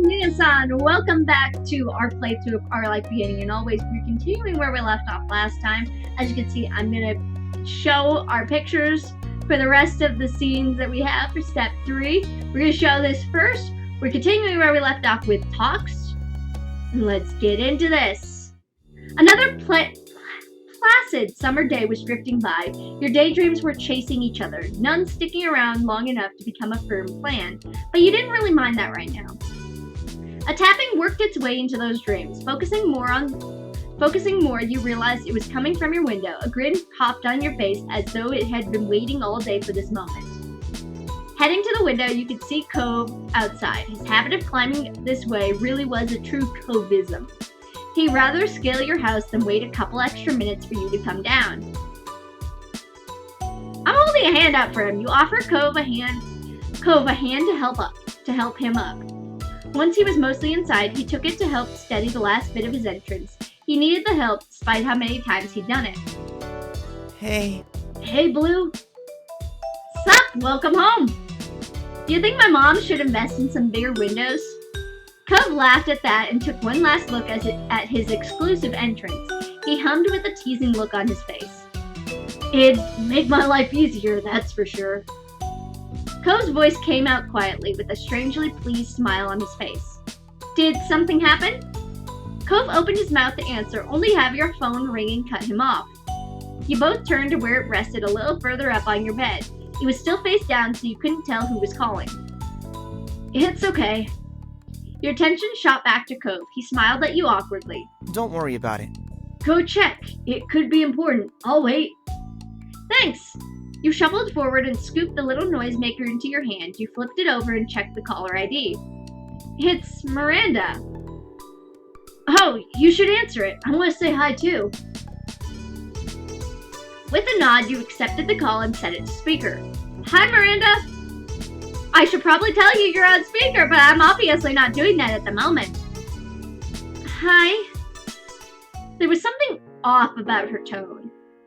Nina-san, welcome back to our playthrough of Our Life Beginning and Always. We're continuing where we left off last time. As you can see, I'm going to show our pictures for the rest of the scenes that we have for step 3. We're going to show this first. We're continuing where we left off with talks. And let's get into this. Another placid summer day was drifting by. Your daydreams were chasing each other, none sticking around long enough to become a firm plan. But you didn't really mind that right now. A tapping worked its way into those dreams. Focusing more, you realized it was coming from your window. A grin popped on your face as though it had been waiting all day for this moment. Heading to the window, you could see Cove outside. His habit of climbing this way really was a true Covism. He'd rather scale your house than wait a couple extra minutes for you to come down. I'm holding a hand out for him. You offer Cove a hand to help him up. Once he was mostly inside, he took it to help steady the last bit of his entrance. He needed the help despite how many times he'd done it. Hey. Hey, Blue. Sup? Welcome home. Do you think my mom should invest in some bigger windows? Cove laughed at that and took one last look at his exclusive entrance. He hummed with a teasing look on his face. It'd make my life easier, that's for sure. Cove's voice came out quietly with a strangely pleased smile on his face. Did something happen? Cove opened his mouth to answer, only to have your phone ringing cut him off. You both turned to where it rested a little further up on your bed. It was still face down, so you couldn't tell who was calling. It's okay. Your attention shot back to Cove. He smiled at you awkwardly. Don't worry about it. Go check. It could be important. I'll wait. Thanks. You shuffled forward and scooped the little noisemaker into your hand. You flipped it over and checked the caller ID. It's Miranda. Oh, you should answer it. I want to say hi too. With a nod, you accepted the call and set it to speaker. Hi, Miranda. I should probably tell you you're on speaker, but I'm obviously not doing that at the moment. Hi. There was something off about her tone.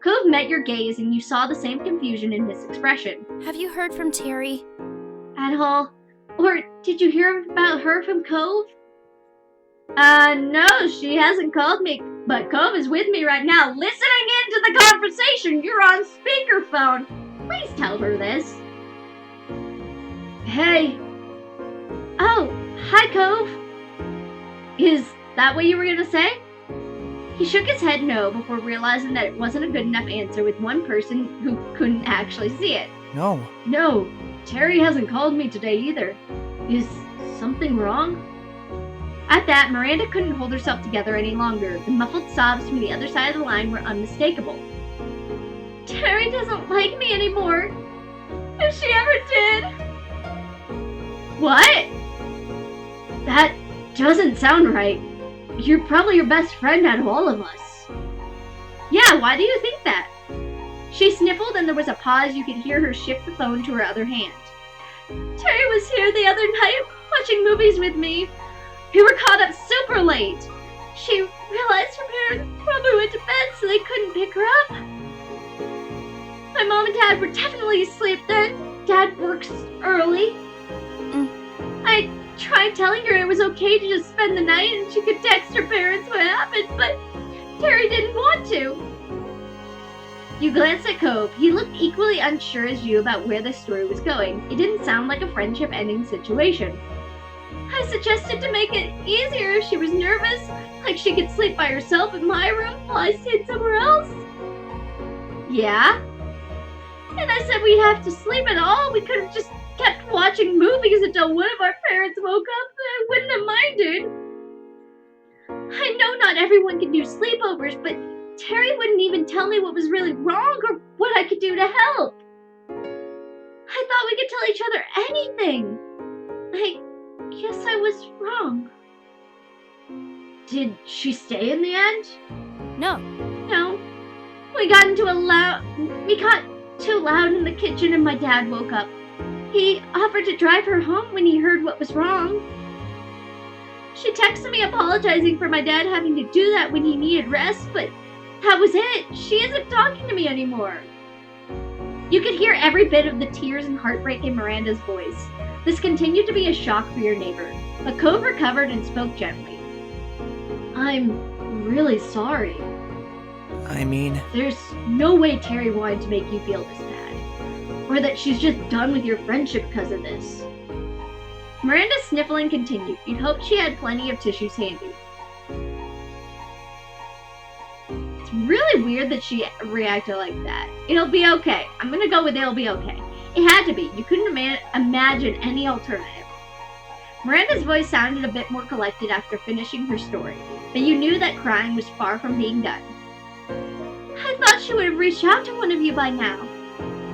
Cove met your gaze and you saw the same confusion in his expression. Have you heard from Terry? At all? Or did you hear about her from Cove? No, she hasn't called me, but Cove is with me right now, listening into the conversation. You're on speakerphone. Please tell her this. Hey. Oh, hi, Cove. Is that what you were gonna say? He shook his head no before realizing that it wasn't a good enough answer with one person who couldn't actually see it. No. No, Terry hasn't called me today either. Is something wrong? At that, Miranda couldn't hold herself together any longer. The muffled sobs from the other side of the line were unmistakable. Terry doesn't like me anymore. If she ever did. What? That doesn't sound right. You're probably your best friend out of all of us. Yeah, why do you think that? She sniffled and there was a pause. You could hear her shift the phone to her other hand. Terry was here the other night watching movies with me. We were caught up super late. She realized her parents probably went to bed so they couldn't pick her up. My mom and dad were definitely asleep then. Dad works early. I tried telling her it was okay to just spend the night and she could text her parents what happened, but Terry didn't want to. You glanced at Cove. He looked equally unsure as you about where the story was going. It didn't sound like a friendship-ending situation. I suggested to make it easier if she was nervous, like she could sleep by herself in my room while I stayed somewhere else. Yeah? And I said we'd have to sleep at all. We could have just kept watching movies until one of our parents woke up. I wouldn't have minded. I know not everyone can do sleepovers, but Terry wouldn't even tell me what was really wrong or what I could do to help. I thought we could tell each other anything. I guess I was wrong. Did she stay in the end? No. No. We got too loud in the kitchen and my dad woke up. He offered to drive her home when he heard what was wrong. She texted me apologizing for my dad having to do that when he needed rest, but that was it. She isn't talking to me anymore. You could hear every bit of the tears and heartbreak in Miranda's voice. This continued to be a shock for your neighbor. But Cove recovered and spoke gently. I'm really sorry. I mean, There's no way Terry wanted to make you feel this bad. Or that she's just done with your friendship because of this. Miranda's sniffling continued. You'd hoped she had plenty of tissues handy. It's really weird that she reacted like that. It'll be okay. I'm gonna go with it'll be okay. It had to be. You couldn't imagine any alternative. Miranda's voice sounded a bit more collected after finishing her story, but you knew that crying was far from being done. I thought she would have reached out to one of you by now.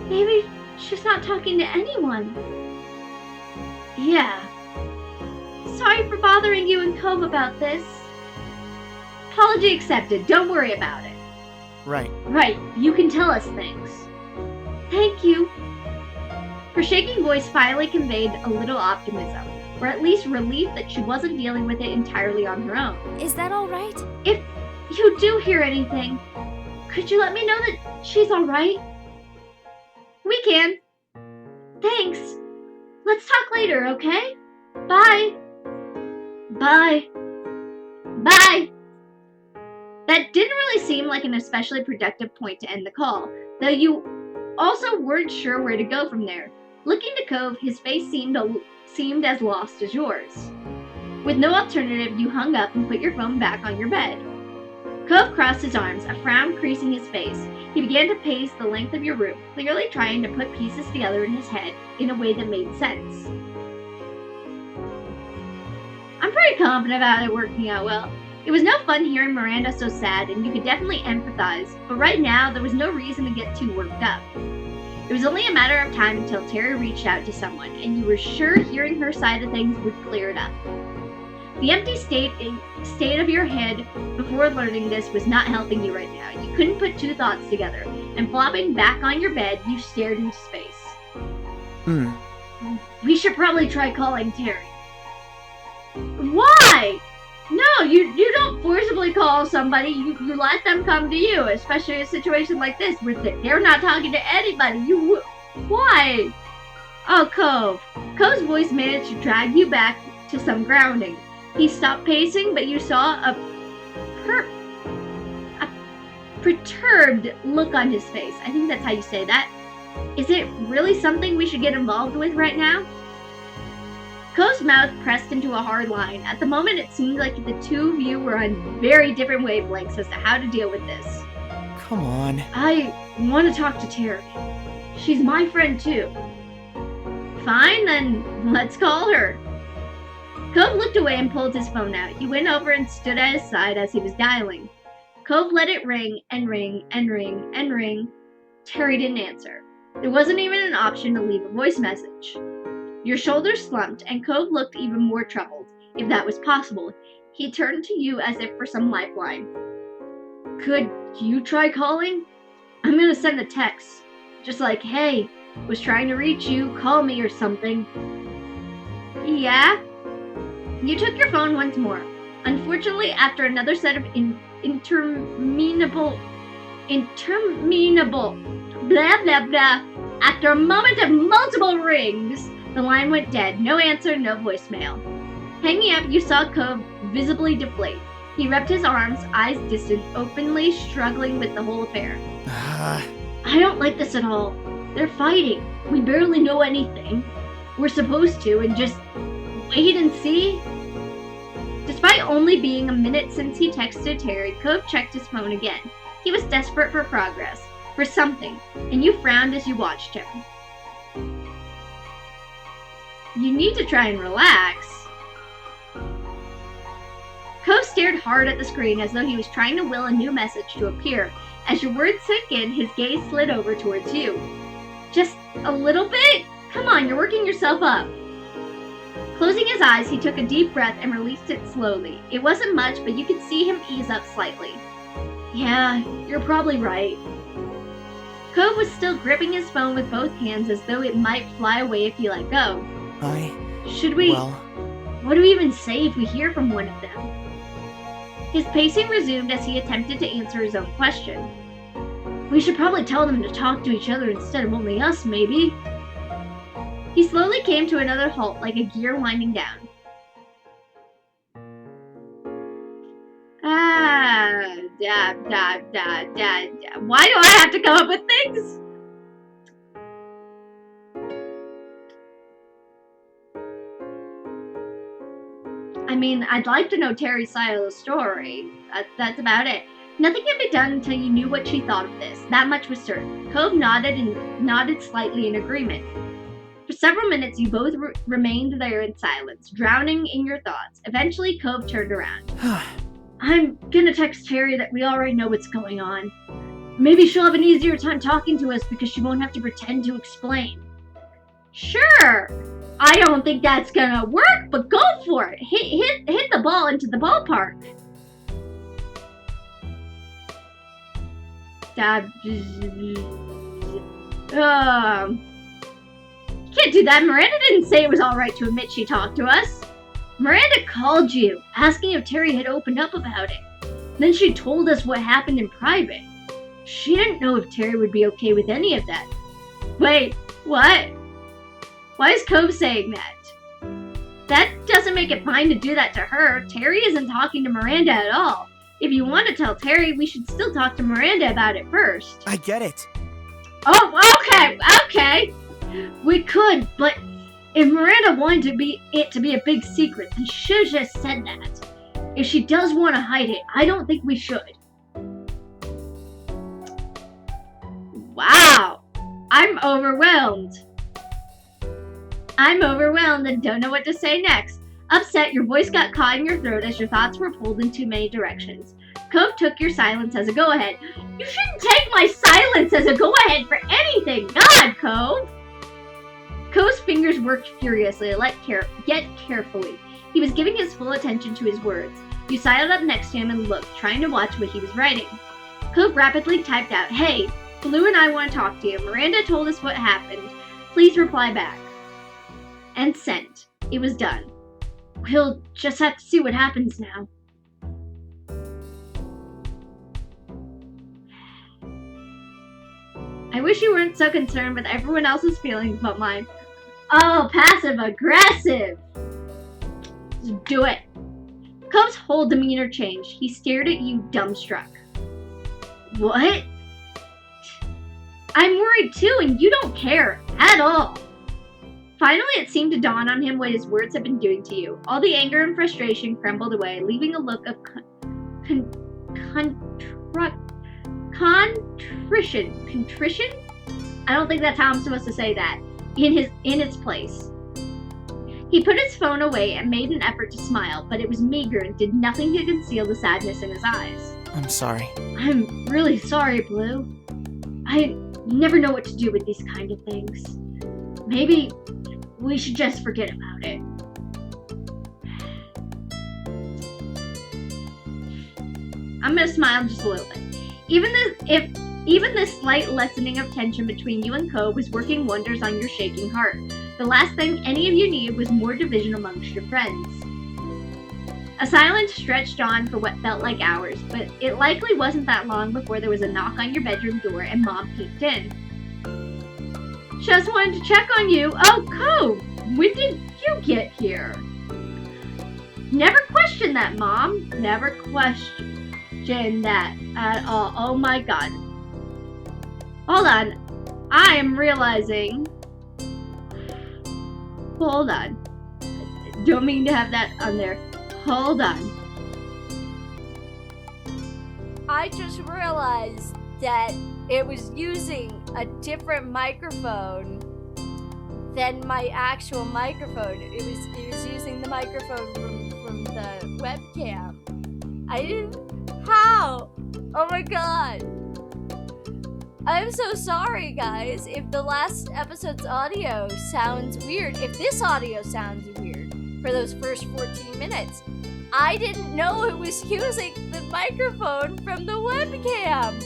Maybe she's not talking to anyone. Yeah. Sorry for bothering you and Cove about this. Apology accepted. Don't worry about it. right. Right, you can tell us things. Thank you. Her shaking voice finally conveyed a little optimism, or at least relief that she wasn't dealing with it entirely on her own. Is that all right? If you do hear anything, could you let me know that she's alright? We can. Thanks. Let's talk later, okay? Bye. Bye. Bye. That didn't really seem like an especially productive point to end the call, though you also weren't sure where to go from there. Looking to Cove, his face seemed as lost as yours. With no alternative, you hung up and put your phone back on your bed. Cove crossed his arms, a frown creasing his face. He began to pace the length of your room, clearly trying to put pieces together in his head in a way that made sense. I'm pretty confident about it working out well. It was no fun hearing Miranda so sad, and you could definitely empathize, but right now there was no reason to get too worked up. It was only a matter of time until Terry reached out to someone, and you were sure hearing her side of things would clear it up. The empty state of your head before learning this was not helping you right now. You couldn't put two thoughts together, and flopping back on your bed, you stared into space. We should probably try calling Terry. Why? No, you don't forcibly call somebody. You let them come to you, especially in a situation like this where they're not talking to anybody. Why? Oh, Cove. Cove's voice managed to drag you back to some grounding. He stopped pacing, but you saw a perturbed look on his face. I think that's how you say that. Is it really something we should get involved with right now? Cove's mouth pressed into a hard line. At the moment, it seemed like the two of you were on very different wavelengths as to how to deal with this. Come on. I want to talk to Terry. She's my friend too. Fine, then let's call her. Cove looked away and pulled his phone out. He went over and stood at his side as he was dialing. Cove let it ring and ring and ring and ring. Terry didn't answer. There wasn't even an option to leave a voice message. Your shoulders slumped, and Cove looked even more troubled. If that was possible, he turned to you as if for some lifeline. Could you try calling? I'm gonna send a text. Just like, hey, was trying to reach you, call me or something. Yeah? You took your phone once more. Unfortunately, after another set of interminable, blah blah blah, after a moment of multiple rings, the line went dead. No answer, no voicemail. Hanging up, you saw Cove visibly deflate. He rubbed his arms, eyes distant, openly struggling with the whole affair. I don't like this at all. They're fighting. We barely know anything. We're supposed to, and just wait and see? Despite only being a minute since he texted Terry, Cove checked his phone again. He was desperate for progress, for something, and you frowned as you watched him. You need to try and relax. Cove stared hard at the screen as though he was trying to will a new message to appear. As your words sank in, his gaze slid over towards you. Just a little bit? Come on, you're working yourself up. Closing his eyes, he took a deep breath and released it slowly. It wasn't much, but you could see him ease up slightly. Yeah, you're probably right. Cove was still gripping his phone with both hands as though it might fly away if he let go. Should we? Well, what do we even say if we hear from one of them? His pacing resumed as he attempted to answer his own question. We should probably tell them to talk to each other instead of only us, maybe. He slowly came to another halt, like a gear winding down. Why do I have to come up with things? I mean, I'd like to know Terry's side of the story. That's about it. Nothing can be done until you knew what she thought of this. That much was certain. Cove nodded slightly in agreement. For several minutes, you both remained there in silence, drowning in your thoughts. Eventually, Cove turned around. I'm gonna text Terry that we already know what's going on. Maybe she'll have an easier time talking to us because she won't have to pretend to explain. Sure! I don't think that's gonna work, but go for it! Hit the ball into the ballpark. Can't do that. Miranda didn't say it was alright to admit she talked to us. Miranda called you, asking if Terry had opened up about it. Then she told us what happened in private. She didn't know if Terry would be okay with any of that. Wait, what? Why is Cove saying that? That doesn't make it fine to do that to her. Terry isn't talking to Miranda at all. If you want to tell Terry, we should still talk to Miranda about it first. I get it. Oh, okay. We could, but if Miranda wanted it to be a big secret, then she should have just said that. If she does want to hide it, I don't think we should. Wow, I'm overwhelmed and don't know what to say next. Upset, your voice got caught in your throat as your thoughts were pulled in too many directions. Cove took your silence as a go-ahead. You shouldn't take my silence as a go-ahead for anything! God, Cove! Cove's fingers worked furiously, yet carefully. He was giving his full attention to his words. You sidled up next to him and looked, trying to watch what he was writing. Cove rapidly typed out, Hey, Blue and I want to talk to you. Miranda told us what happened. Please reply back. And sent. It was done. We'll just have to see what happens now. I wish you weren't so concerned with everyone else's feelings but mine. Oh, passive aggressive! Just do it. Cove's whole demeanor changed. He stared at you dumbstruck. What? I'm worried too, and you don't care at all. Finally, it seemed to dawn on him what his words had been doing to you. All the anger and frustration crumbled away, leaving a look of contrition. Contrition? I don't think that's how I'm supposed to say that. In its place. He put his phone away and made an effort to smile, but it was meager and did nothing to conceal the sadness in his eyes. I'm sorry. I'm really sorry, Blue. I never know what to do with these kind of things. Maybe we should just forget about it. I'm gonna smile just a little bit. Even this slight lessening of tension between you and Cove was working wonders on your shaking heart. The last thing any of you needed was more division amongst your friends. A silence stretched on for what felt like hours, but it likely wasn't that long before there was a knock on your bedroom door and Mom peeked in. Just wanted to check on you. Oh, Cove, when did you get here? Never questioned that, Mom. Never questioned that at all. Oh my God. Hold on. I am realizing. Hold on. Don't mean to have that on there. Hold on. I just realized that it was using a different microphone than my actual microphone. It was using the microphone from the webcam. I didn't. How? Oh my God. I'm so sorry, guys, if the last episode's audio sounds weird. If this audio sounds weird for those first 14 minutes. I didn't know it was using the microphone from the webcam.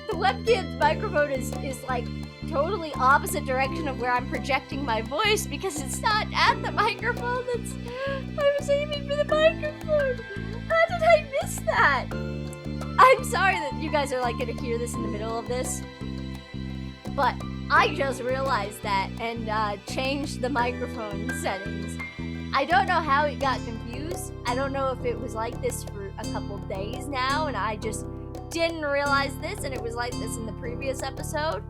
The webcam's microphone is like totally opposite direction of where I'm projecting my voice because it's not at the microphone. I was aiming for the microphone. How did I miss that? I'm sorry that you guys are like gonna hear this in the middle of this, but I just realized that and changed the microphone settings. I don't know how it got confused. I don't know if it was like this for a couple days now, and I just didn't realize this, and it was like this in the previous episode.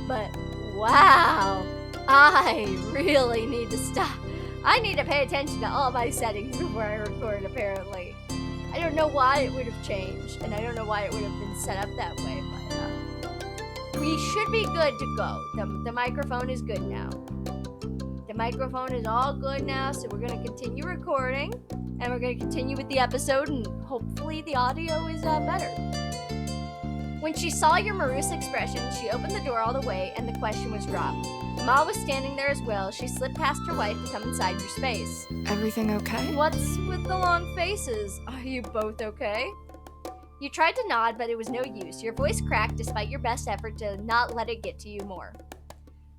But wow, I really need to stop. I need to pay attention to all my settings before I record, apparently. I don't know why it would have changed, and I don't know why it would have been set up that way, but we should be good to go. The microphone is good now. The microphone is all good now, so we're going to continue recording, and we're going to continue with the episode, and hopefully the audio is better. When she saw your morose expression, she opened the door all the way, and the question was dropped. Ma was standing there as well. She slipped past her wife to come inside your space. Everything okay? What's with the long faces? Are you both okay? You tried to nod, but it was no use. Your voice cracked despite your best effort to not let it get to you more.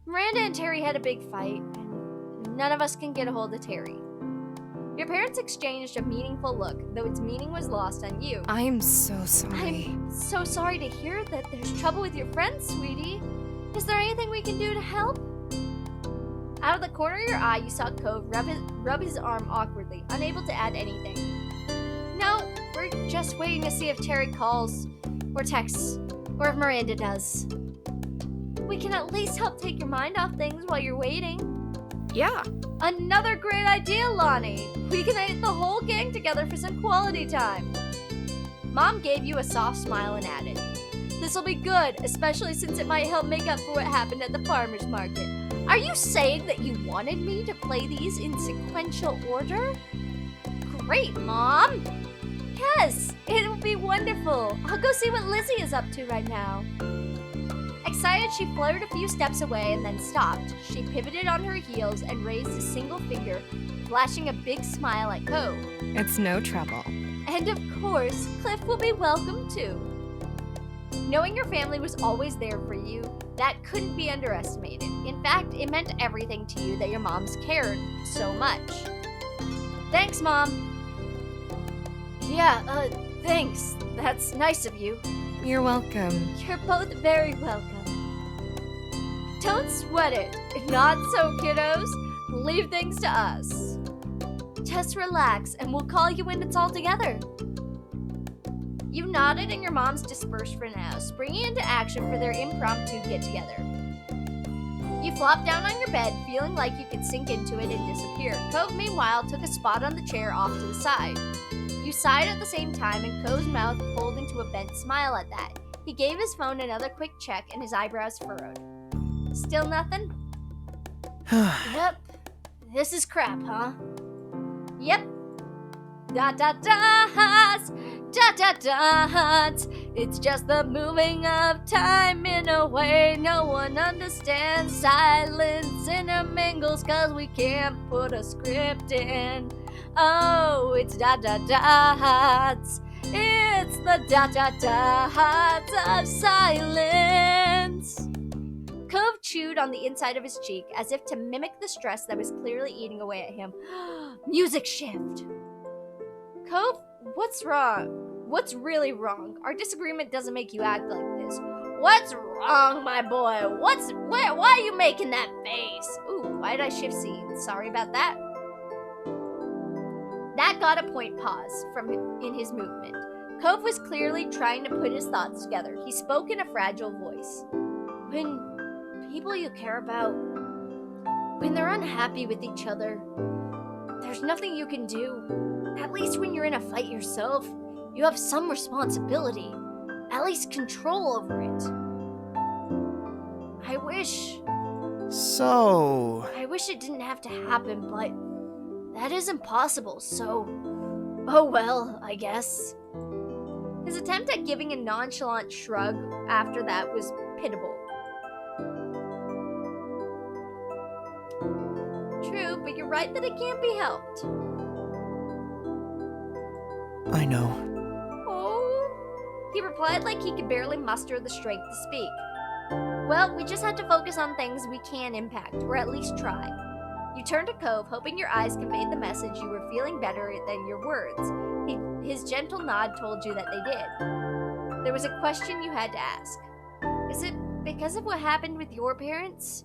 Miranda and Terry had a big fight, and none of us can get a hold of Terry. Your parents exchanged a meaningful look, though its meaning was lost on you. I am so sorry. I'm so sorry to hear that there's trouble with your friends, sweetie. Is there anything we can do to help? Out of the corner of your eye, you saw Cove rub his arm awkwardly, unable to add anything. No, we're just waiting to see if Terry calls, or texts, or if Miranda does. We can at least help take your mind off things while you're waiting. Yeah. Another great idea, Lonnie. We can get the whole gang together for some quality time. Mom gave you a soft smile and added, "This'll be good, especially since it might help make up for what happened at the farmer's market." Are you saying that you wanted me to play these in sequential order? Great, Mom. Yes, it'll be wonderful. I'll go see what Lizzie is up to right now. Excited, she fluttered a few steps away and then stopped. She pivoted on her heels and raised a single finger, flashing a big smile at Cove. It's no trouble. And of course, Cliff will be welcome too. Knowing your family was always there for you, that couldn't be underestimated. In fact, it meant everything to you that your moms cared so much. Thanks, Mom. Yeah, thanks. That's nice of you. You're welcome. You're both very welcome. Don't sweat it. Not so, kiddos. Leave things to us. Just relax, and we'll call you when it's all together. You nodded, and your moms dispersed for now, springing into action for their impromptu get-together. You flopped down on your bed, feeling like you could sink into it and disappear. Cove, meanwhile, took a spot on the chair off to the side. You sighed at the same time, and Cove's mouth pulled into a bent smile at that. He gave his phone another quick check, and his eyebrows furrowed. Still nothing? Yep. This is crap, huh? Yep. Dot dot dots. Dot dot dots. It's just the moving of time in a way no one understands. Silence intermingles 'cause we can't put a script in. Oh, it's dot dot dots. It's the dot dot dots of silence. Cove chewed on the inside of his cheek as if to mimic the stress that was clearly eating away at him. Music shift. Cove, what's wrong? What's really wrong? Our disagreement doesn't make you act like this. What's wrong, my boy? Why are you making that face? Ooh, why did I shift scenes? Sorry about that. That got a point pause in his movement. Cove was clearly trying to put his thoughts together. He spoke in a fragile voice. When people you care about, when they're unhappy with each other, there's nothing you can do. At least when you're in a fight yourself, you have some responsibility, at least control over it. I wish it didn't have to happen, but that is impossible, so oh well, I guess. His attempt at giving a nonchalant shrug after that was pitiable. True, but you're right that it can't be helped. I know. Oh, he replied like he could barely muster the strength to speak. Well, we just had to focus on things we can impact, or at least try. You turned to Cove, hoping your eyes conveyed the message you were feeling better than your words. His gentle nod told you that they did. There was a question you had to ask. Is it because of what happened with your parents?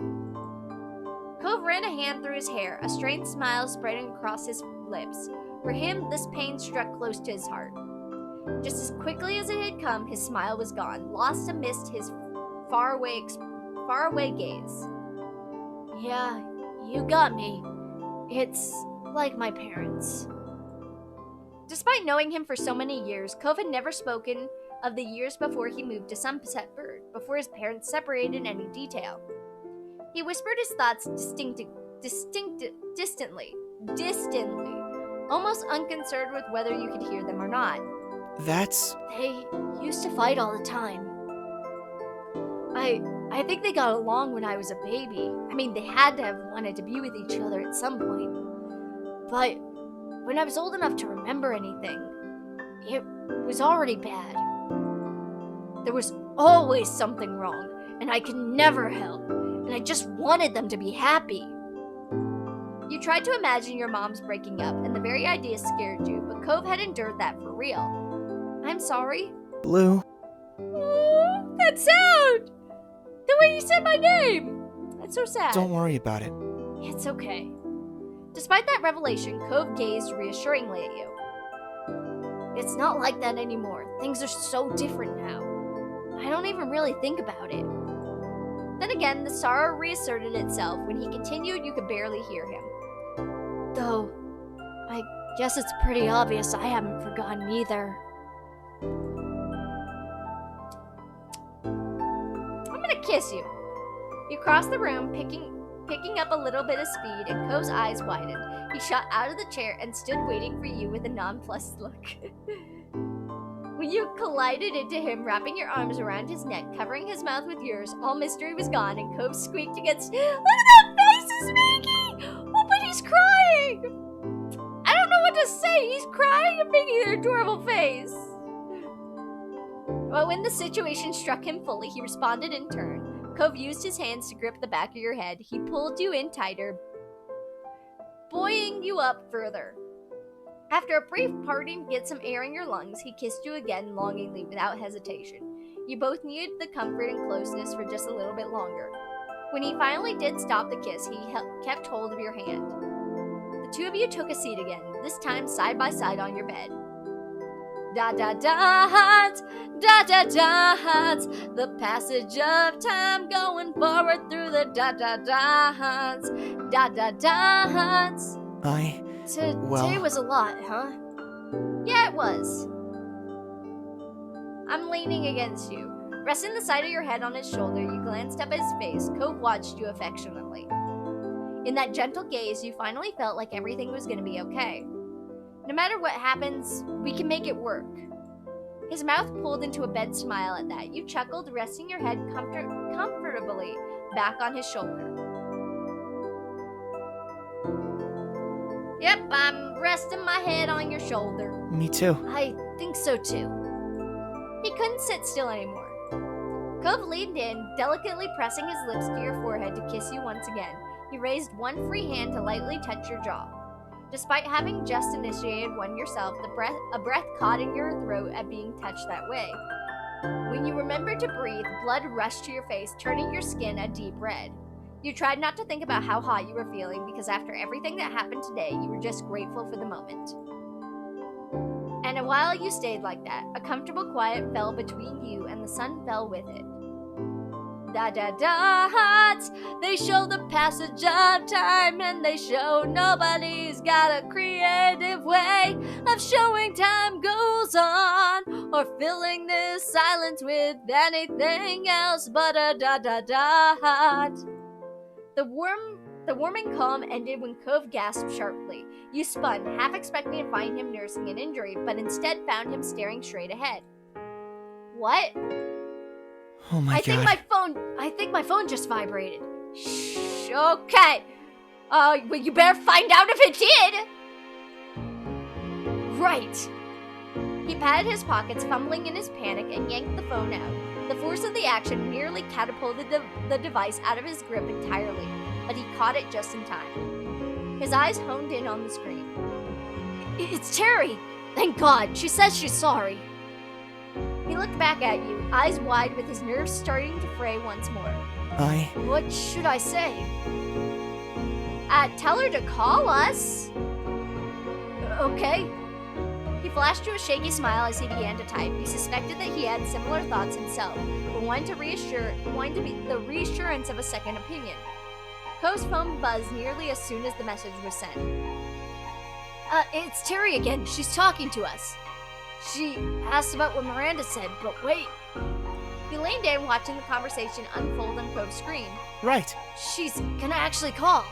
Cove ran a hand through his hair, a strained smile spreading across his lips. For him, this pain struck close to his heart. Just as quickly as it had come, his smile was gone, lost amidst his faraway gaze. Yeah, you got me. It's like my parents. Despite knowing him for so many years, Cove had never spoken of the years before he moved to Sunset Bird, before his parents separated in any detail. He whispered his thoughts distantly, almost unconcerned with whether you could hear them or not. They used to fight all the time. I think they got along when I was a baby. I mean, they had to have wanted to be with each other at some point. But when I was old enough to remember anything, it was already bad. There was always something wrong, and I could never help, and I just wanted them to be happy. You tried to imagine your moms breaking up, and the very idea scared you, but Cove had endured that for real. I'm sorry. Blue. Oh, that sound! The way you said my name! That's so sad. Don't worry about it. It's okay. Despite that revelation, Cove gazed reassuringly at you. It's not like that anymore. Things are so different now. I don't even really think about it. Then again, the sorrow reasserted itself. When he continued, you could barely hear him. Though, I guess it's pretty obvious I haven't forgotten either. I'm gonna kiss you. You crossed the room, picking up a little bit of speed, and Cove's eyes widened. He shot out of the chair and stood waiting for you with a nonplussed look. When you collided into him, wrapping your arms around his neck, covering his mouth with yours, all mystery was gone, and Cove squeaked against— Look at that face he's making! Oh, but he's crying! I don't know what to say. He's crying and making an adorable face. But when the situation struck him fully, he responded in turn. Cove used his hands to grip the back of your head. He pulled you in tighter, buoying you up further. After a brief parting to get some air in your lungs, he kissed you again longingly without hesitation. You both needed the comfort and closeness for just a little bit longer. When he finally did stop the kiss, he kept hold of your hand. The two of you took a seat again, this time side by side on your bed. Da-da-da-hats, da-da-da-hats, the passage of time going forward through the da-da-da-hats, da-da-da-hats. Today was a lot, huh? Yeah, it was. I'm leaning against you. Resting the side of your head on his shoulder, you glanced up at his face. Cove watched you affectionately. In that gentle gaze, you finally felt like everything was going to be okay. No matter what happens, we can make it work. His mouth pulled into a bed smile at that. You chuckled, resting your head comfortably back on his shoulder. Yep, I'm resting my head on your shoulder. Me too. I think so too. He couldn't sit still anymore. Cove leaned in, delicately pressing his lips to your forehead to kiss you once again. He raised one free hand to lightly touch your jaw. Despite having just initiated one yourself, a breath caught in your throat at being touched that way. When you remembered to breathe, blood rushed to your face, turning your skin a deep red. You tried not to think about how hot you were feeling, because after everything that happened today, you were just grateful for the moment. And while you stayed like that, a comfortable quiet fell between you, and the sun fell with it. Da-da-da-hats, they show the passage of time, and they show nobody's got a creative way of showing time goes on, or filling this silence with anything else but a da-da-da-hat. The warming calm ended when Cove gasped sharply. You spun, half expecting to find him nursing an injury, but instead found him staring straight ahead. What? Oh my God. I think my phone just vibrated. Shh, okay. Well, you better find out if it did. Right. He patted his pockets, fumbling in his panic, and yanked the phone out. The force of the action nearly catapulted the device out of his grip entirely, but he caught it just in time. His eyes honed in on the screen. It's Terry! Thank God, she says she's sorry. He looked back at you, eyes wide with his nerves starting to fray once more. What should I say? Tell her to call us. Okay. He flashed to a shaky smile as he began to type. He suspected that he had similar thoughts himself, but wanted to be the reassurance of a second opinion. Cove's phone buzzed nearly as soon as the message was sent. It's Terry again. She's talking to us. She asked about what Miranda said, but wait. He leaned in, watching the conversation unfold on Cove's screen. Right. She's gonna actually call.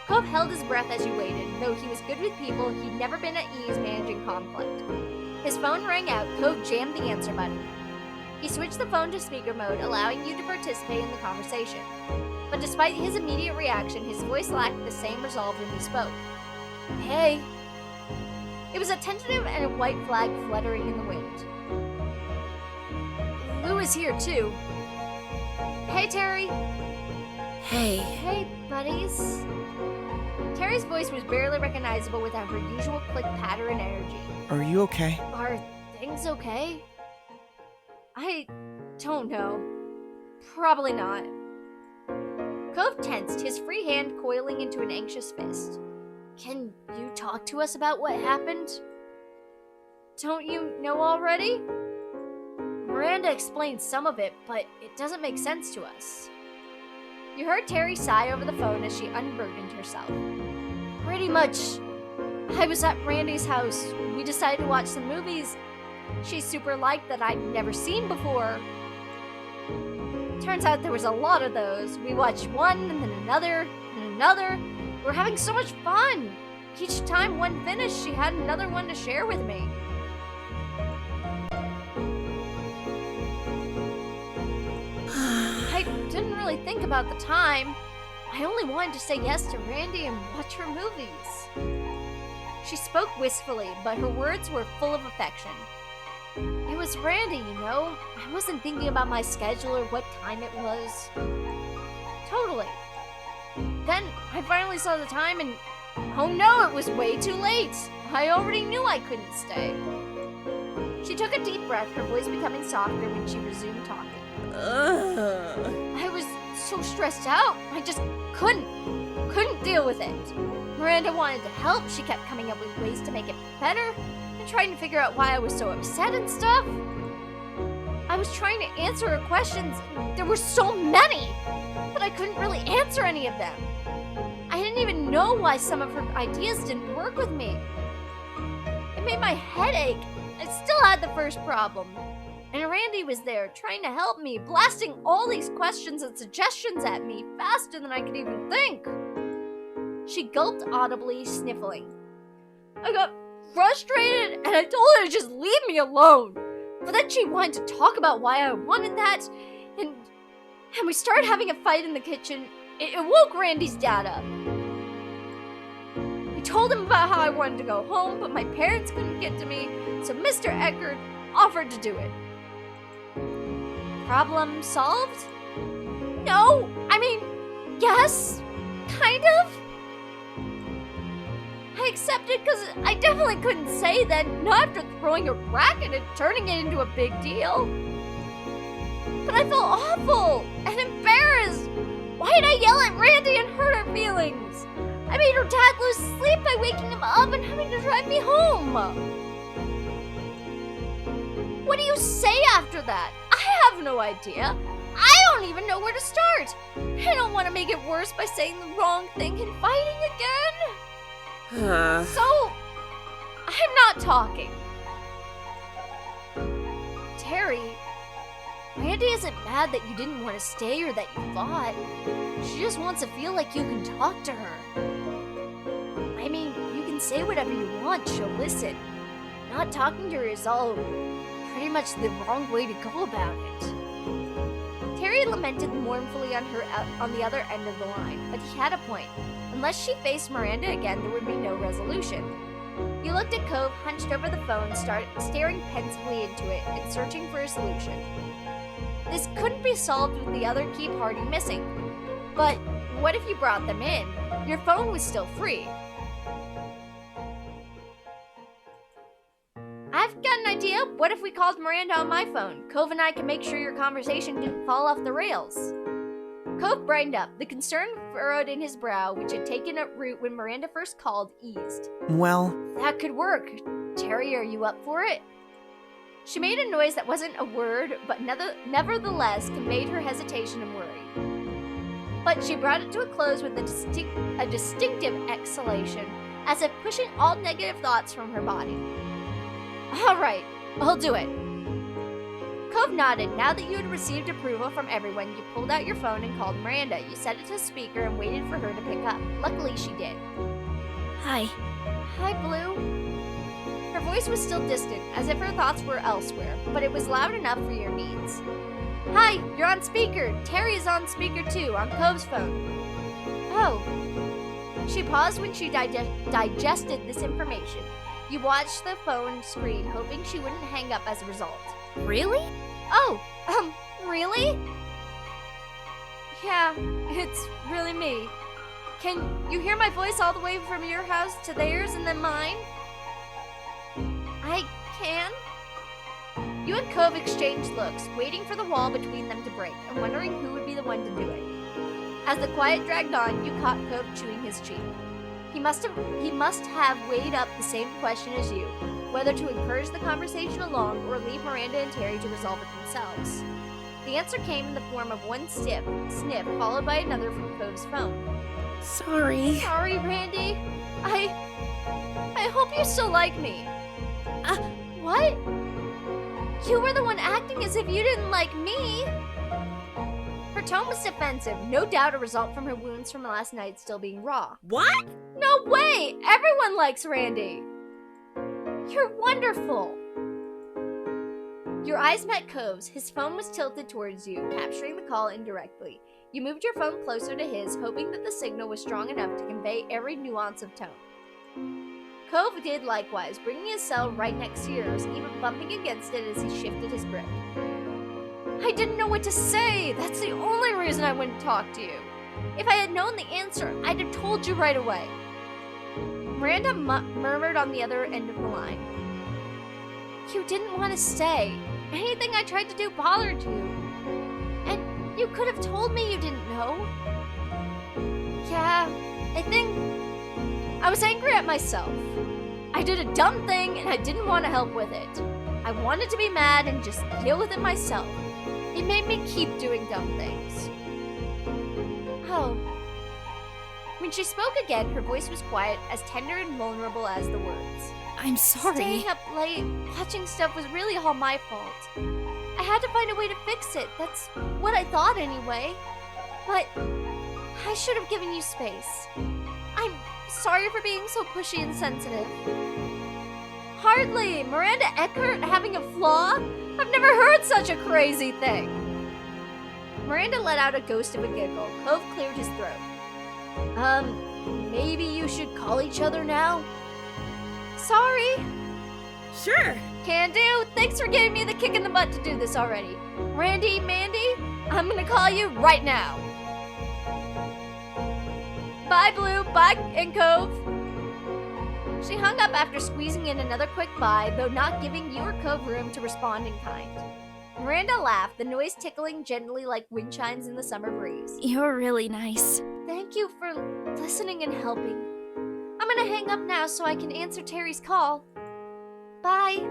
Cove held his breath as he waited. Though he was good with people, he'd never been at ease managing conflict. His phone rang out. Cove jammed the answer button. He switched the phone to speaker mode, allowing you to participate in the conversation. But despite his immediate reaction, his voice lacked the same resolve when he spoke. Hey. It was a tentative and a white flag fluttering in the wind. Lou is here too. Hey, Terry. Hey. Hey, buddies. Terry's voice was barely recognizable without her usual click patter and energy. Are you okay? Are things okay? I don't know. Probably not. Cove tensed, his free hand coiling into an anxious fist. Can you talk to us about what happened? Don't you know already? Miranda explained some of it, but it doesn't make sense to us. You heard Terry sigh over the phone as she unburdened herself. Pretty much. I was at Randy's house. We decided to watch some movies she super liked that I'd never seen before. Turns out there was a lot of those. We watched one and then another and another. We're having so much fun. Each time one finished, she had another one to share with me. I didn't really think about the time. I only wanted to say yes to Randy and watch her movies. She spoke wistfully, but her words were full of affection. It was Randy, you know. I wasn't thinking about my schedule or what time it was. Totally. Then I finally saw the time and oh no, it was way too late. I already knew I couldn't stay. She took a deep breath, her voice becoming softer when she resumed talking. I was so stressed out. I just couldn't deal with it. Miranda wanted to help. She kept coming up with ways to make it better and trying to figure out why I was so upset and stuff. I was trying to answer her questions. There were so many, but I couldn't really answer any of them. I didn't even know why some of her ideas didn't work with me. It made my head ache. I still had the first problem. And Randy was there, trying to help me, blasting all these questions and suggestions at me faster than I could even think. She gulped audibly, sniffling. I got frustrated, and I told her to just leave me alone. But then she wanted to talk about why I wanted that, and we started having a fight in the kitchen. It woke Randy's dad up. I told him about how I wanted to go home, but my parents couldn't get to me, so Mr. Eckert offered to do it. Problem solved? No, I mean, yes, kind of. I accepted because I definitely couldn't say that, not after throwing a racket and turning it into a big deal. But I felt awful and embarrassed. Why did I yell at Randy and hurt her feelings? I made her dad lose sleep by waking him up and having to drive me home. What do you say after that? I have no idea. I don't even know where to start. I don't want to make it worse by saying the wrong thing and fighting again. So, I'm not talking. Terry, Randy isn't mad that you didn't want to stay or that you fought. She just wants to feel like you can talk to her. I mean, you can say whatever you want, she'll listen. Not talking to her is all pretty much the wrong way to go about it. Terry lamented mournfully on the other end of the line, but he had a point. Unless she faced Miranda again, there would be no resolution. You looked at Cove, hunched over the phone, staring pensively into it, and searching for a solution. This couldn't be solved with the other key party missing. But what if you brought them in? Your phone was still free. I've got an idea. What if we called Miranda on my phone? Cove and I can make sure your conversation didn't fall off the rails. Cove brightened up. The concern furrowed in his brow, which had taken root when Miranda first called, eased. Well, That could work. Terry, are you up for it? She made a noise that wasn't a word, but nevertheless conveyed her hesitation and worry. But she brought it to a close with a distinctive exhalation, as if pushing all negative thoughts from her body. All right, I'll do it. Cove nodded. Now that you had received approval from everyone, you pulled out your phone and called Miranda. You set it to speaker and waited for her to pick up. Luckily, she did. Hi. Hi, Blue. Her voice was still distant, as if her thoughts were elsewhere, but it was loud enough for your needs. Hi, you're on speaker. Terry is on speaker too, on Cove's phone. Oh. She paused when she digested this information. You watched the phone screen, hoping she wouldn't hang up as a result. Really? Oh, really? Yeah, it's really me. Can you hear my voice all the way from your house to theirs and then mine? I can? You and Cove exchanged looks, waiting for the wall between them to break, and wondering who would be the one to do it. As the quiet dragged on, you caught Cove chewing his cheek. He must have weighed up the same question as you, whether to encourage the conversation along or leave Miranda and Terry to resolve it themselves. The answer came in the form of one sniff, followed by another from Cove's phone. Sorry. Sorry, Randy. I hope you still like me. What? You were the one acting as if you didn't like me. Her tone was defensive, no doubt a result from her wounds from last night still being raw. What? No way! Everyone likes Randy! You're wonderful! Your eyes met Cove's. His phone was tilted towards you, capturing the call indirectly. You moved your phone closer to his, hoping that the signal was strong enough to convey every nuance of tone. Cove did likewise, bringing his cell right next to yours, even bumping against it as he shifted his grip. I didn't know what to say! That's the only reason I wouldn't talk to you. If I had known the answer, I'd have told you right away. Miranda murmured on the other end of the line. You didn't want to stay. Anything I tried to do bothered you. And you could have told me you didn't know. Yeah, I think I was angry at myself. I did a dumb thing and I didn't want to help with it. I wanted to be mad and just deal with it myself. It made me keep doing dumb things. Oh. When she spoke again, her voice was quiet, as tender and vulnerable as the words. I'm sorry. Staying up late, watching stuff was really all my fault. I had to find a way to fix it. That's what I thought anyway. But I should have given you space. I'm sorry for being so pushy and sensitive. Hardly! Miranda Eckert having a flaw? I've never heard such a crazy thing. Miranda let out a ghost of a giggle. Cove cleared his throat. Maybe you should call each other now? Sorry. Sure. Can do. Thanks for giving me the kick in the butt to do this already. Randy, Mandy, I'm gonna call you right now. Bye, Blue. Bye, and Cove. She hung up after squeezing in another quick bye, though not giving you or Cove room to respond in kind. Miranda laughed, the noise tickling gently like wind chimes in the summer breeze. You're really nice. Thank you for listening and helping. I'm gonna hang up now so I can answer Terry's call. Bye.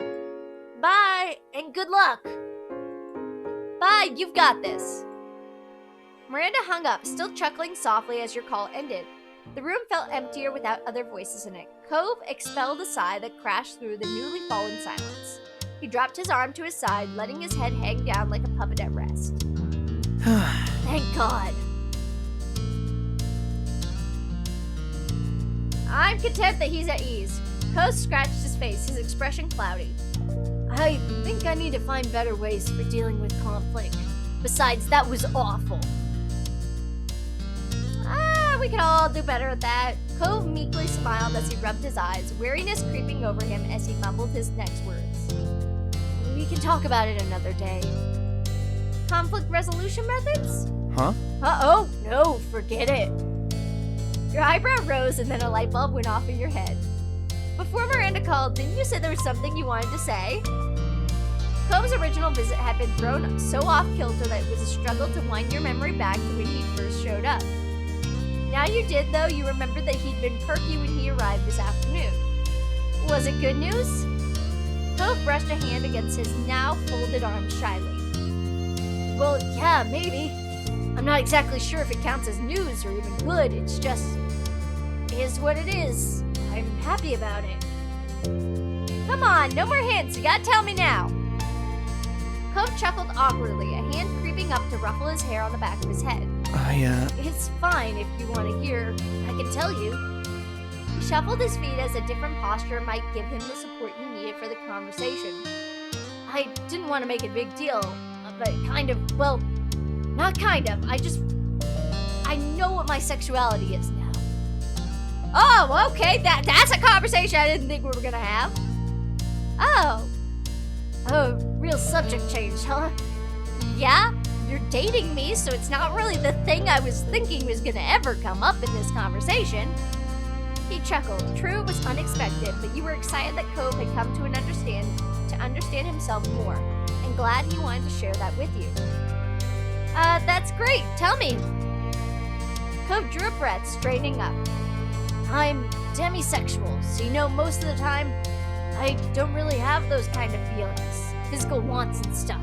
Bye, and good luck. Bye, you've got this. Miranda hung up, still chuckling softly as your call ended. The room felt emptier without other voices in it. Cove expelled a sigh that crashed through the newly fallen silence. He dropped his arm to his side, letting his head hang down like a puppet at rest. Thank God. I'm content that he's at ease. Cove scratched his face, his expression cloudy. I think I need to find better ways for dealing with conflict. Besides, that was awful. We can all do better at that. Cove meekly smiled as he rubbed his eyes, weariness creeping over him as he mumbled his next words. We can talk about it another day. Conflict resolution methods? Huh? Uh-oh, no, forget it. Your eyebrow rose and then a light bulb went off in your head. Before Miranda called, didn't you say there was something you wanted to say? Cove's original visit had been thrown so off kilter that it was a struggle to wind your memory back to when he first showed up. Now you did, though. You remembered that he'd been perky when he arrived this afternoon. Was it good news? Cove brushed a hand against his now folded arms shyly. Well, yeah, maybe. I'm not exactly sure if it counts as news or even good. It's just... is what it is. I'm happy about it. Come on, no more hints. You gotta tell me now. Cove chuckled awkwardly, a hand creeping up to ruffle his hair on the back of his head. It's fine if you want to hear. I can tell you. He shuffled his feet as a different posture might give him the support he needed for the conversation. I didn't want to make a big deal, but kind of, well, not kind of. I know what my sexuality is now. Oh, okay, that's a conversation I didn't think we were gonna have. Oh, real subject change, huh? Yeah, you're dating me, so it's not really the thing I was thinking was gonna ever come up in this conversation. He chuckled. True, it was unexpected, but you were excited that Cove had come to understand himself more, and glad he wanted to share that with you. That's great. Tell me. Cove drew a breath, straightening up. I'm demisexual, so you know most of the time, I don't really have those kind of feelings, physical wants and stuff.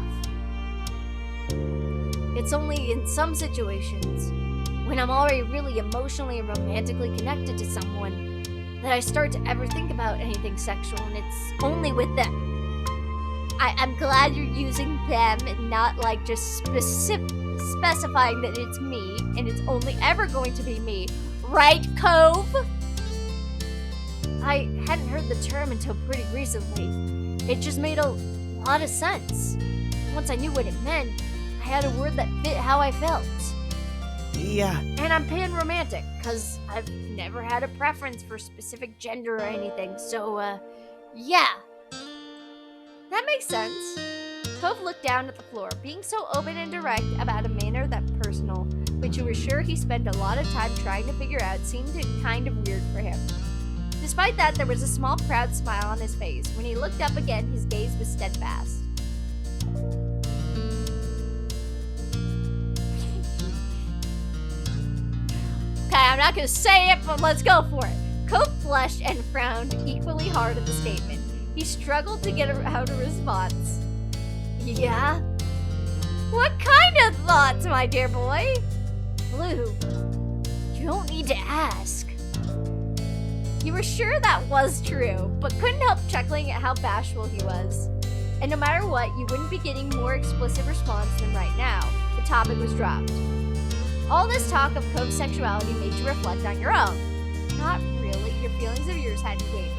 It's only in some situations, when I'm already really emotionally and romantically connected to someone, that I start to ever think about anything sexual, and it's only with them. I'm glad you're using them and not like just specifying that it's me, and it's only ever going to be me. Right, Cove? I hadn't heard the term until pretty recently. It just made a lot of sense. Once I knew what it meant, I had a word that fit how I felt. Yeah. And I'm pan-romantic, because I've never had a preference for specific gender or anything, so, yeah. That makes sense. Cove looked down at the floor, being so open and direct about a manner that personal, which you were sure he spent a lot of time trying to figure out, seemed kind of weird for him. Despite that, there was a small, proud smile on his face. When he looked up again, his gaze was steadfast. Okay, I'm not gonna say it, but let's go for it. Cove flushed and frowned equally hard at the statement. He struggled to get out a response. Yeah? What kind of thoughts, my dear boy? Blue, you don't need to ask. You were sure that was true, but couldn't help chuckling at how bashful he was. And no matter what, you wouldn't be getting more explicit response than right now. The topic was dropped. All this talk of Cove's sexuality made you reflect on your own. Not really, your feelings of yours hadn't wavered.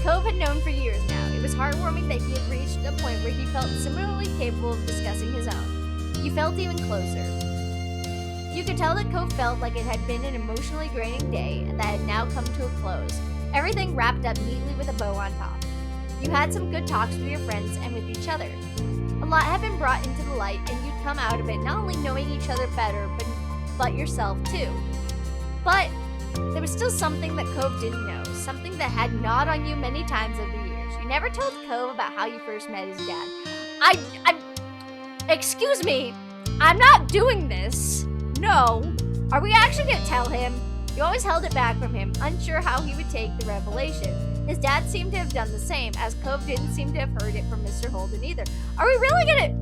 Cove had known for years now. It was heartwarming that he had reached a point where he felt similarly capable of discussing his own. You felt even closer. You could tell that Cove felt like it had been an emotionally draining day and that had now come to a close. Everything wrapped up neatly with a bow on top. You had some good talks with your friends and with each other. A lot had been brought into the light, and you'd come out of it not only knowing each other better, but yourself too. But there was still something that Cove didn't know, something that had gnawed on you many times over the years. You never told Cove about how you first met his dad. Excuse me, I'm not doing this. No. Are we actually gonna tell him? You always held it back from him, unsure how he would take the revelation. His dad seemed to have done the same, as Cove didn't seem to have heard it from Mr. Holden either. Are we really gonna...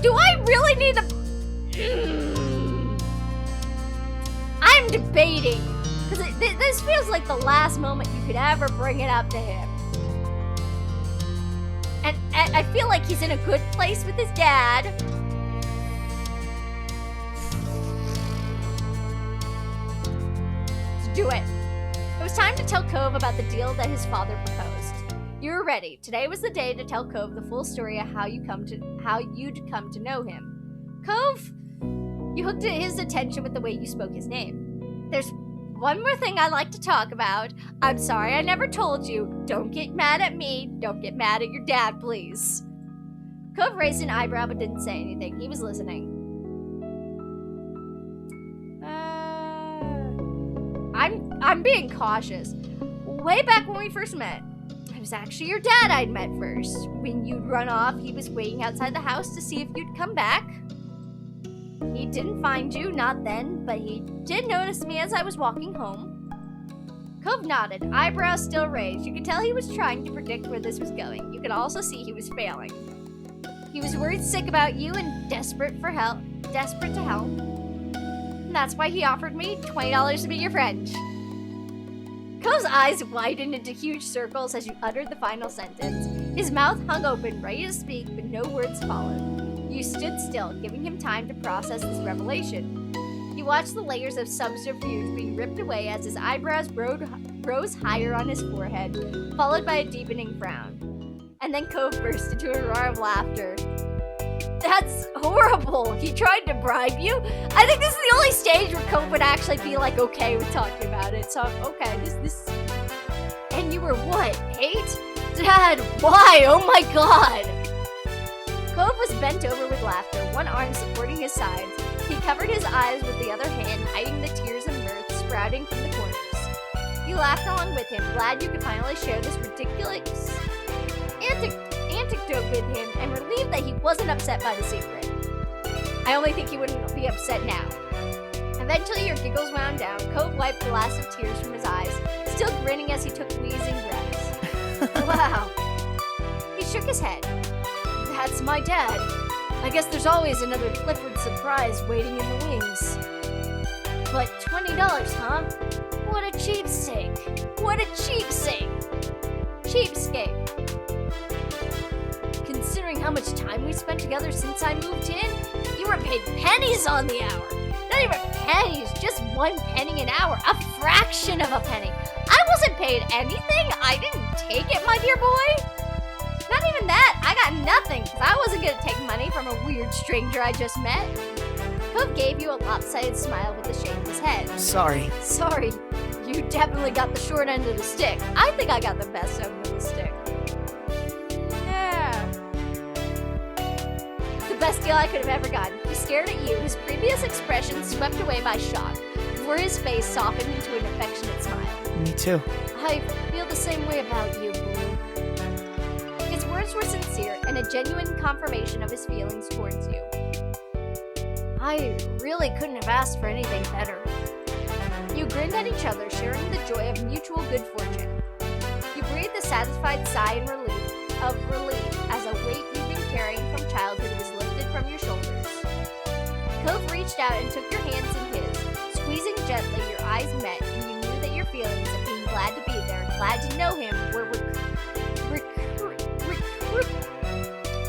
Do I really need to... I'm debating, because this feels like the last moment you could ever bring it up to him. And I feel like he's in a good place with his dad. Let's do it. It was time to tell Cove about the deal that his father proposed. You were ready. Today was the day to tell Cove the full story of how you'd come to know him. Cove, you hooked his attention with the way you spoke his name. There's one more thing I'd like to talk about. I'm sorry I never told you. Don't get mad at me. Don't get mad at your dad, please. Cove raised an eyebrow but didn't say anything. He was listening. I'm being cautious. way back when we first met. It was actually your dad I'd met first. When you'd run off, he was waiting outside the house to see if you'd come back. He didn't find you, not then, but he did notice me as I was walking home. Cove nodded, eyebrows still raised. You could tell he was trying to predict where this was going. You could also see he was failing. He was worried sick about you and desperate to help. And that's why he offered me $20 to be your friend. Cove's eyes widened into huge circles as you uttered the final sentence. His mouth hung open, ready to speak, but no words followed. You stood still, giving him time to process this revelation. You watched the layers of subterfuge being ripped away as his eyebrows rose higher on his forehead, followed by a deepening frown. And then Cove burst into a roar of laughter. That's horrible! He tried to bribe you? I think this is the only stage where Cove would actually be like okay with talking about it. So, okay, this... And you were what, 8? Dad, why? Oh my god! Cove was bent over with laughter, one arm supporting his sides. He covered his eyes with the other hand, hiding the tears of mirth sprouting from the corners. You laughed along with him, glad you could finally share this ridiculous anecdote with him, and relieved that he wasn't upset by the secret. I only think he wouldn't be upset now. Eventually your giggles wound down. Cove wiped the last of tears from his eyes, still grinning as he took wheezing breaths. Wow. He shook his head. That's my dad. I guess there's always another Clifford surprise waiting in the wings. But $20, huh? What a cheapsake. What a cheapsake. Cheapskate. Considering how much time we spent together since I moved in, you were paid pennies on the hour. Not even pennies, just 1 penny an hour. A fraction of a penny. I wasn't paid anything. I didn't take it, my dear boy. Not even that. I got nothing, because I wasn't going to take money from a weird stranger I just met. Cove gave you a lopsided smile with a shake of his head. Sorry. Sorry. You definitely got the short end of the stick. I think I got the best end of the stick. Yeah. The best deal I could have ever gotten. He stared at you, his previous expression swept away by shock, before his face softened into an affectionate smile. Me too. I feel the same way about you, Blue. His words were sincere and a genuine confirmation of his feelings towards you. I really couldn't have asked for anything better. You grinned at each other, sharing the joy of mutual good fortune. You breathed a satisfied sigh in relief as a weight you've been carrying from childhood was lifted from your shoulders. Cove reached out and took your hands in his. Squeezing gently, your eyes met, and you knew that your feelings of being glad to be there, glad to know him, were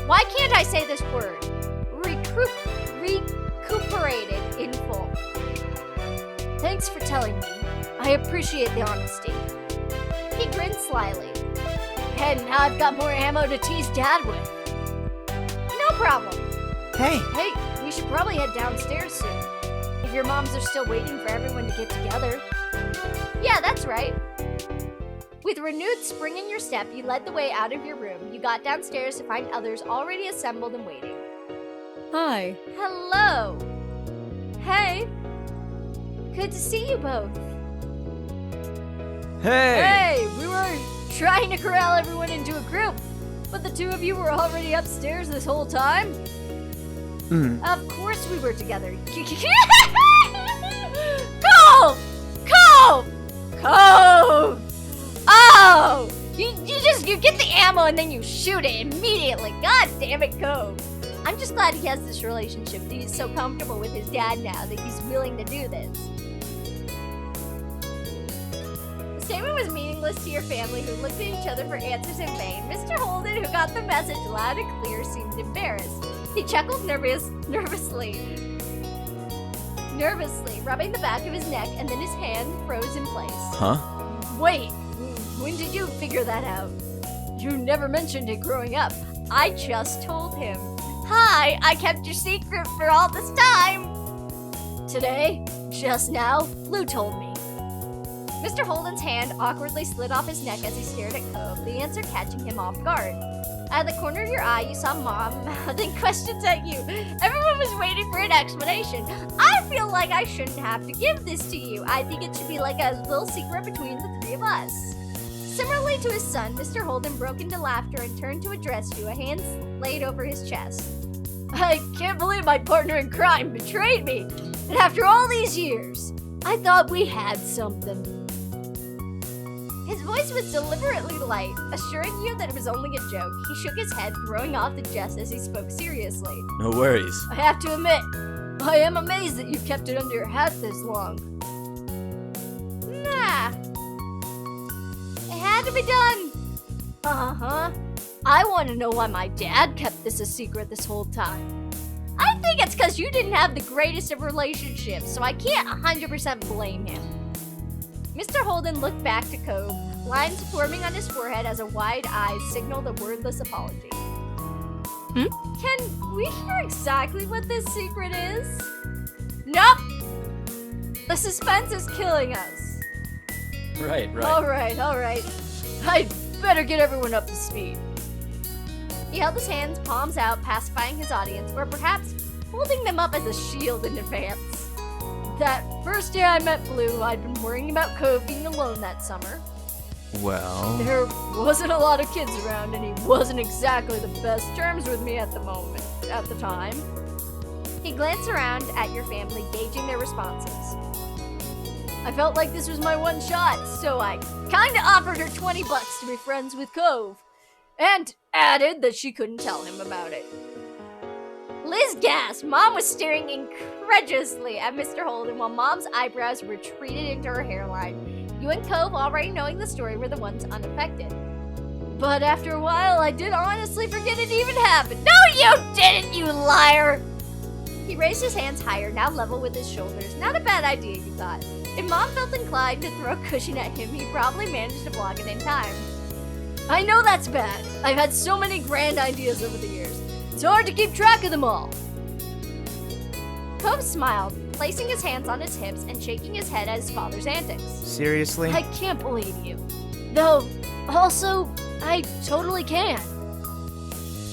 why can't I say this word? Recuperated in full. Thanks for telling me. I appreciate the honesty. He grinned slyly. And now I've got more ammo to tease Dad with. No problem. Hey. Hey, we should probably head downstairs soon. If your moms are still waiting for everyone to get together. Yeah, that's right. With renewed spring in your step, you led the way out of your room. You got downstairs to find others already assembled and waiting. Hi. Hello. Hey. Good to see you both. Hey. Hey, we were trying to corral everyone into a group, but the two of you were already upstairs this whole time? Of course we were together. Cove! Cove! Cove! Oh! You get the ammo and then you shoot it immediately. God damn it, Cove. I'm just glad he has this relationship, that he's so comfortable with his dad now that he's willing to do this. The statement was meaningless to your family, who looked at each other for answers in vain. Mr. Holden, who got the message loud and clear, seemed embarrassed. He chuckled nervously, rubbing the back of his neck, and then his hand froze in place. Huh? Wait, when did you figure that out? You never mentioned it growing up. I just told him. Hi, I kept your secret for all this time. Today, just now, Lou told me. Mr. Holden's hand awkwardly slid off his neck as he stared at Cove, the answer catching him off guard. Out of the corner of your eye, you saw Mom mouthing questions at you. Everyone was waiting for an explanation. I feel like I shouldn't have to give this to you. I think it should be like a little secret between the three of us. Similarly to his son, Mr. Holden broke into laughter and turned to address you, a hand laid over his chest. I can't believe my partner in crime betrayed me. And after all these years, I thought we had something. His voice was deliberately light, assuring you that it was only a joke. He shook his head, throwing off the jest as he spoke seriously. No worries. I have to admit, I am amazed that you've kept it under your hat this long. Nah. It had to be done. Uh-huh. I want to know why my dad kept this a secret this whole time. I think it's because you didn't have the greatest of relationships, so I can't 100% blame him. Mr. Holden looked back to Cove, lines forming on his forehead as a wide eye signaled a wordless apology. Can we hear exactly what this secret is? Nope! The suspense is killing us. Right. Alright. I'd better get everyone up to speed. He held his hands, palms out, pacifying his audience, or perhaps holding them up as a shield in advance. That first day I met Blue, I'd been worrying about Cove being alone that summer. Well... There wasn't a lot of kids around, and he wasn't exactly the best terms with me at the time. He glanced around at your family, gauging their responses. I felt like this was my one shot, so I kinda offered her $20 to be friends with Cove, and added that she couldn't tell him about it. Liz gasped. Mom was staring incredulously at Mr. Holden while Mom's eyebrows retreated into her hairline. You and Cove, already knowing the story, were the ones unaffected. But after a while, I did honestly forget it even happened. No, you didn't, you liar! He raised his hands higher, now level with his shoulders. Not a bad idea, you thought. If Mom felt inclined to throw a cushion at him, he probably managed to block it in time. I know that's bad. I've had so many grand ideas over the years. It's hard to keep track of them all. Cove smiled, placing his hands on his hips and shaking his head at his father's antics. Seriously? I can't believe you. Though, also, I totally can.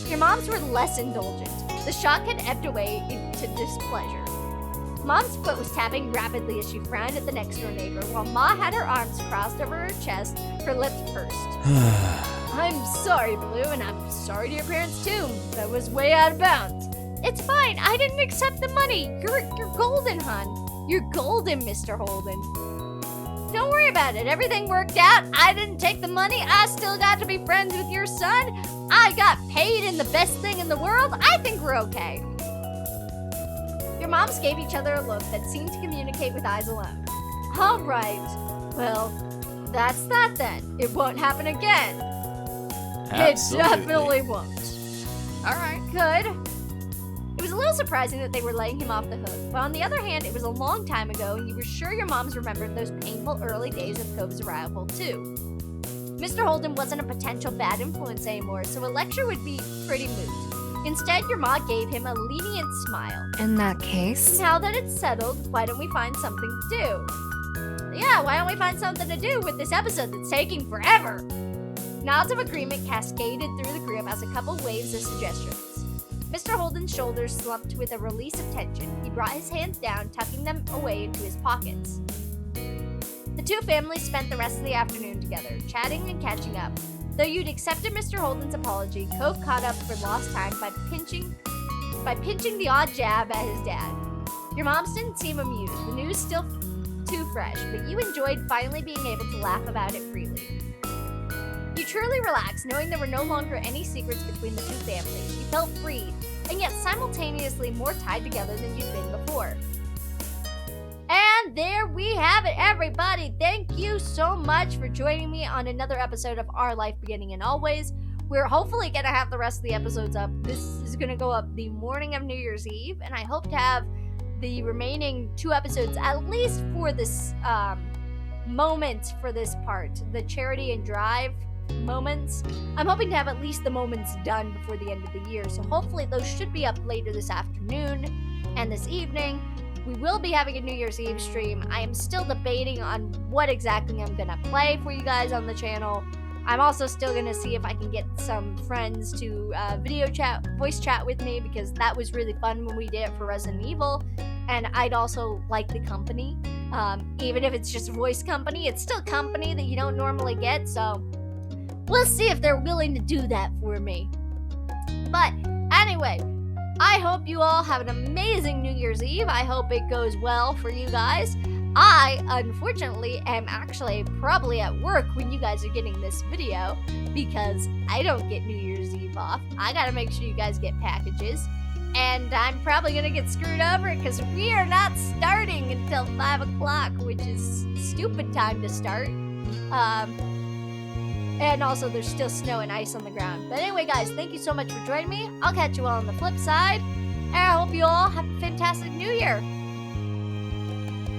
Your moms were less indulgent. The shock had ebbed away into displeasure. Mom's foot was tapping rapidly as she frowned at the next-door neighbor, while Ma had her arms crossed over her chest, her lips pursed. I'm sorry, Blue, and I'm sorry to your parents, too. That was way out of bounds. It's fine. I didn't accept the money. You're golden, hon. You're golden, Mr. Holden. Don't worry about it. Everything worked out. I didn't take the money. I still got to be friends with your son. I got paid in the best thing in the world. I think we're okay. Your moms gave each other a look that seemed to communicate with eyes alone. All right. Well, that's that then. It won't happen again. Absolutely. It definitely won't. All right, good. It was a little surprising that they were letting him off the hook, but on the other hand, it was a long time ago, and you were sure your moms remembered those painful early days of Cove's arrival, too. Mr. Holden wasn't a potential bad influence anymore, so a lecture would be pretty moot. Instead, your ma gave him a lenient smile. In that case, Now that it's settled, why don't we find something to do? Yeah, why don't we find something to do with this episode that's taking forever? Nods of agreement cascaded through the group as a couple waves of suggestions. Mr. Holden's shoulders slumped with a release of tension. He brought his hands down, tucking them away into his pockets. The two families spent the rest of the afternoon together, chatting and catching up. Though you'd accepted Mr. Holden's apology, Cove caught up for lost time by pinching the odd jab at his dad. Your moms didn't seem amused. The news still too fresh, but you enjoyed finally being able to laugh about it freely. You truly relaxed, knowing there were no longer any secrets between the two families. You felt freed, and yet simultaneously more tied together than you'd been before. And there we have it, everybody. Thank you so much for joining me on another episode of Our Life Beginning and Always. We're hopefully going to have the rest of the episodes up. This is going to go up the morning of New Year's Eve, and I hope to have the remaining 2 episodes, at least for this moment for this part, the charity and drive moments. I'm hoping to have at least the moments done before the end of the year, so hopefully those should be up later this afternoon and this evening. We will be having a New Year's Eve stream. I am still debating on what exactly I'm gonna play for you guys on the channel. I'm also still gonna see if I can get some friends to voice chat with me, because that was really fun when we did it for Resident Evil, and I'd also like the company. Even if it's just voice company, it's still company that you don't normally get, so we'll see if they're willing to do that for me. But anyway, I hope you all have an amazing New Year's Eve. I hope it goes well for you guys. I, unfortunately, am actually probably at work when you guys are getting this video because I don't get New Year's Eve off. I gotta make sure you guys get packages. And I'm probably gonna get screwed over because we are not starting until 5 o'clock, which is stupid time to start. And also, there's still snow and ice on the ground. But anyway, guys, thank you so much for joining me. I'll catch you all on the flip side. And I hope you all have a fantastic New Year.